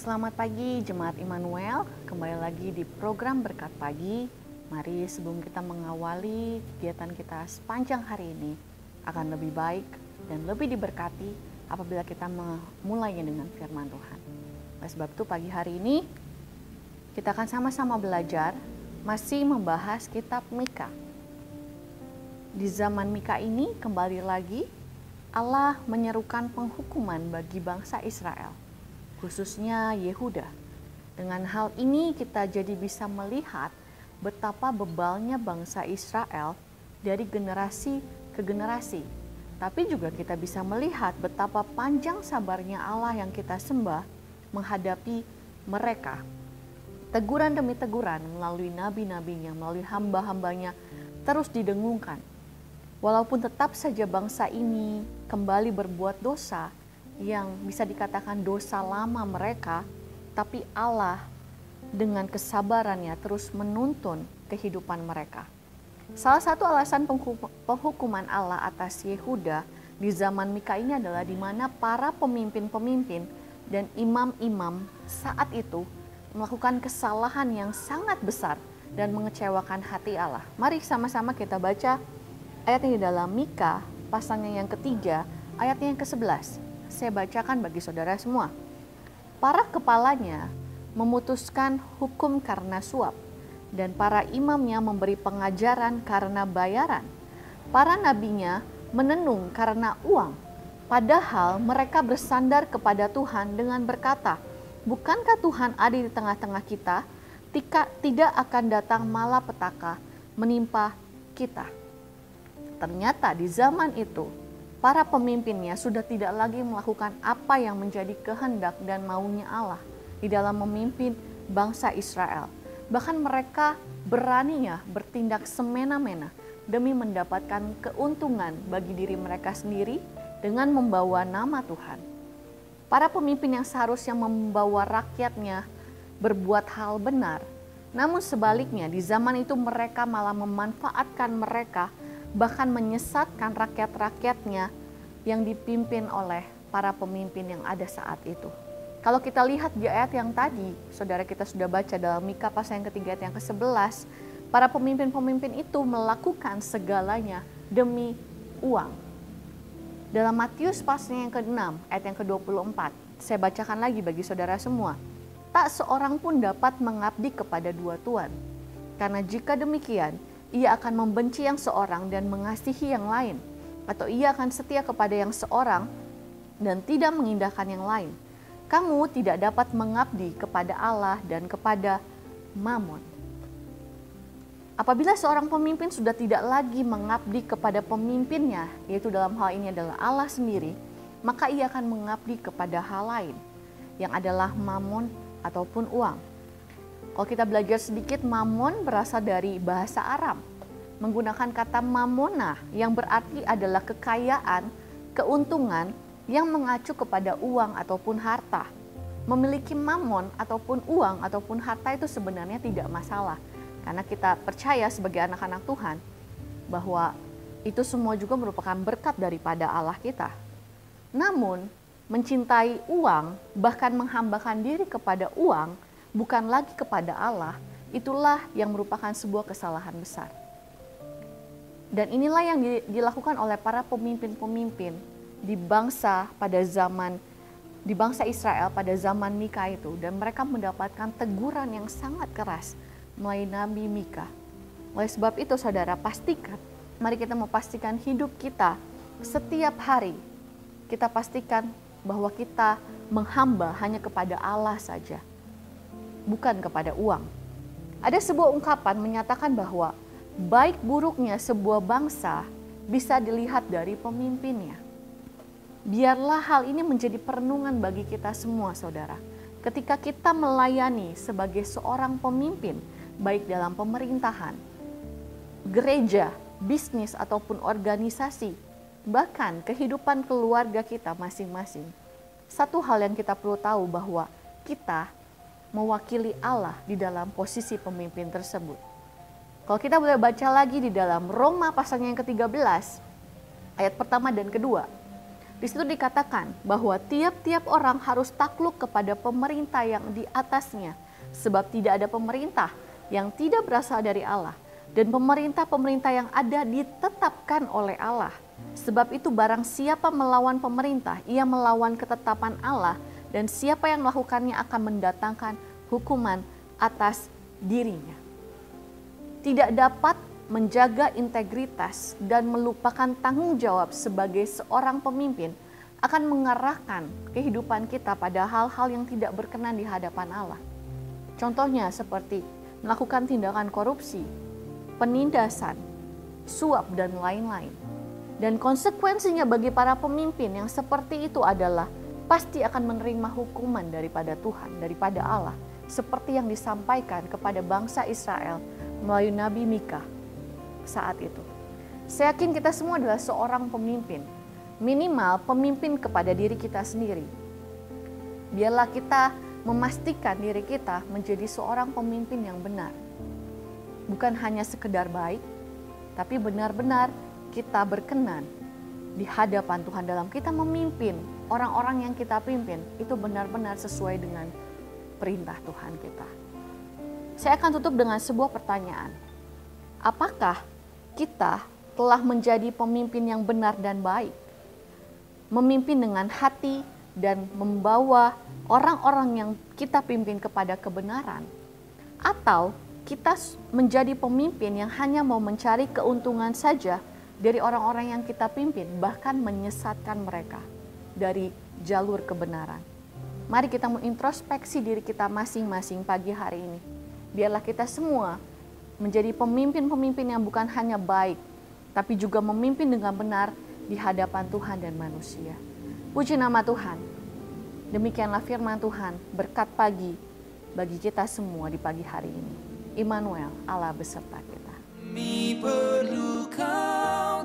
Selamat pagi Jemaat Immanuel, kembali lagi di program Berkat Pagi. Mari sebelum kita mengawali kegiatan kita sepanjang hari ini akan lebih baik dan lebih diberkati apabila kita memulainya dengan firman Tuhan. Oleh sebab itu pagi hari ini kita akan sama-sama belajar masih membahas kitab Mika. Di zaman Mika ini kembali lagi Allah menyerukan penghukuman bagi bangsa Israel, khususnya Yehuda. Dengan hal ini kita jadi bisa melihat betapa bebalnya bangsa Israel dari generasi ke generasi. Tapi juga kita bisa melihat betapa panjang sabarnya Allah yang kita sembah menghadapi mereka. Teguran demi teguran melalui nabi-nabinya, melalui hamba-hambanya terus didengungkan. Walaupun tetap saja bangsa ini kembali berbuat dosa yang bisa dikatakan dosa lama mereka, tapi Allah dengan kesabarannya terus menuntun kehidupan mereka. Salah satu alasan penghukuman Allah atas Yehuda di zaman Mika ini adalah di mana para pemimpin-pemimpin dan imam-imam saat itu melakukan kesalahan yang sangat besar dan mengecewakan hati Allah. Mari sama-sama kita baca ayatnya di dalam Mika, pasalnya yang ketiga, ayatnya yang ke-11. Saya bacakan bagi saudara semua. Para kepalanya memutuskan hukum karena suap, dan para imamnya memberi pengajaran karena bayaran. Para nabinya menenung karena uang, padahal mereka bersandar kepada Tuhan dengan berkata, "Bukankah Tuhan ada di tengah-tengah kita? Tidak akan datang malapetaka menimpa kita." Ternyata di zaman itu, para pemimpinnya sudah tidak lagi melakukan apa yang menjadi kehendak dan maunya Allah di dalam memimpin bangsa Israel. Bahkan mereka beraninya bertindak semena-mena demi mendapatkan keuntungan bagi diri mereka sendiri dengan membawa nama Tuhan. Para pemimpin yang seharusnya membawa rakyatnya berbuat hal benar, namun sebaliknya di zaman itu mereka malah memanfaatkan mereka, bahkan menyesatkan rakyat-rakyatnya yang dipimpin oleh para pemimpin yang ada saat itu. Kalau kita lihat di ayat yang tadi, saudara kita sudah baca dalam Mika pasal yang ketiga ayat yang ke-11, para pemimpin-pemimpin itu melakukan segalanya demi uang. Dalam Matius pasal yang ke-6 ayat yang ke-24, saya bacakan lagi bagi saudara semua. Tak seorang pun dapat mengabdi kepada dua tuan, karena jika demikian, ia akan membenci yang seorang dan mengasihi yang lain, atau ia akan setia kepada yang seorang dan tidak mengindahkan yang lain. Kamu tidak dapat mengabdi kepada Allah dan kepada Mamon. Apabila seorang pemimpin sudah tidak lagi mengabdi kepada pemimpinnya, yaitu dalam hal ini adalah Allah sendiri, maka ia akan mengabdi kepada hal lain, yang adalah Mamon ataupun uang. Kalau kita belajar sedikit, mamon berasal dari bahasa Aram, menggunakan kata mamona yang berarti adalah kekayaan, keuntungan yang mengacu kepada uang ataupun harta. Memiliki mamon ataupun uang ataupun harta itu sebenarnya tidak masalah, karena kita percaya sebagai anak-anak Tuhan bahwa itu semua juga merupakan berkat daripada Allah kita. Namun, mencintai uang, bahkan menghambakan diri kepada uang, bukan lagi kepada Allah, itulah yang merupakan sebuah kesalahan besar. Dan inilah yang dilakukan oleh para pemimpin-pemimpin di bangsa Israel pada zaman Mika itu, dan mereka mendapatkan teguran yang sangat keras melalui Nabi Mika. Oleh sebab itu saudara, mari kita memastikan hidup kita setiap hari, kita pastikan bahwa kita menghamba hanya kepada Allah saja, bukan kepada uang. Ada sebuah ungkapan menyatakan bahwa baik buruknya sebuah bangsa bisa dilihat dari pemimpinnya. Biarlah hal ini menjadi perenungan bagi kita semua, saudara. Ketika kita melayani sebagai seorang pemimpin, baik dalam pemerintahan, gereja, bisnis, ataupun organisasi, bahkan kehidupan keluarga kita masing-masing. Satu hal yang kita perlu tahu bahwa kita mewakili Allah di dalam posisi pemimpin tersebut. Kalau kita boleh baca lagi di dalam Roma pasalnya yang ke-13, ayat pertama dan kedua. Di situ dikatakan bahwa tiap-tiap orang harus takluk kepada pemerintah yang di atasnya, sebab tidak ada pemerintah yang tidak berasal dari Allah, dan pemerintah-pemerintah yang ada ditetapkan oleh Allah. Sebab itu barang siapa melawan pemerintah, ia melawan ketetapan Allah, dan siapa yang melakukannya akan mendatangkan hukuman atas dirinya. Tidak dapat menjaga integritas dan melupakan tanggung jawab sebagai seorang pemimpin akan mengarahkan kehidupan kita pada hal-hal yang tidak berkenan di hadapan Allah. Contohnya seperti melakukan tindakan korupsi, penindasan, suap, dan lain-lain. Dan konsekuensinya bagi para pemimpin yang seperti itu adalah pasti akan menerima hukuman daripada Tuhan, daripada Allah, seperti yang disampaikan kepada bangsa Israel melalui Nabi Mika saat itu. Saya yakin kita semua adalah seorang pemimpin, minimal pemimpin kepada diri kita sendiri. Biarlah kita memastikan diri kita menjadi seorang pemimpin yang benar. Bukan hanya sekedar baik, tapi benar-benar kita berkenan di hadapan Tuhan dalam kita memimpin orang-orang yang kita pimpin. Itu benar-benar sesuai dengan perintah Tuhan kita. Saya akan tutup dengan sebuah pertanyaan. Apakah kita telah menjadi pemimpin yang benar dan baik? Memimpin dengan hati dan membawa orang-orang yang kita pimpin kepada kebenaran? Atau kita menjadi pemimpin yang hanya mau mencari keuntungan saja dari orang-orang yang kita pimpin, bahkan menyesatkan mereka dari jalur kebenaran? Mari kita mengintrospeksi diri kita masing-masing pagi hari ini. Biarlah kita semua menjadi pemimpin-pemimpin yang bukan hanya baik, tapi juga memimpin dengan benar di hadapan Tuhan dan manusia. Puji nama Tuhan. Demikianlah firman Tuhan, berkat pagi bagi kita semua di pagi hari ini. Immanuel, Allah beserta kita. Mi perlu kau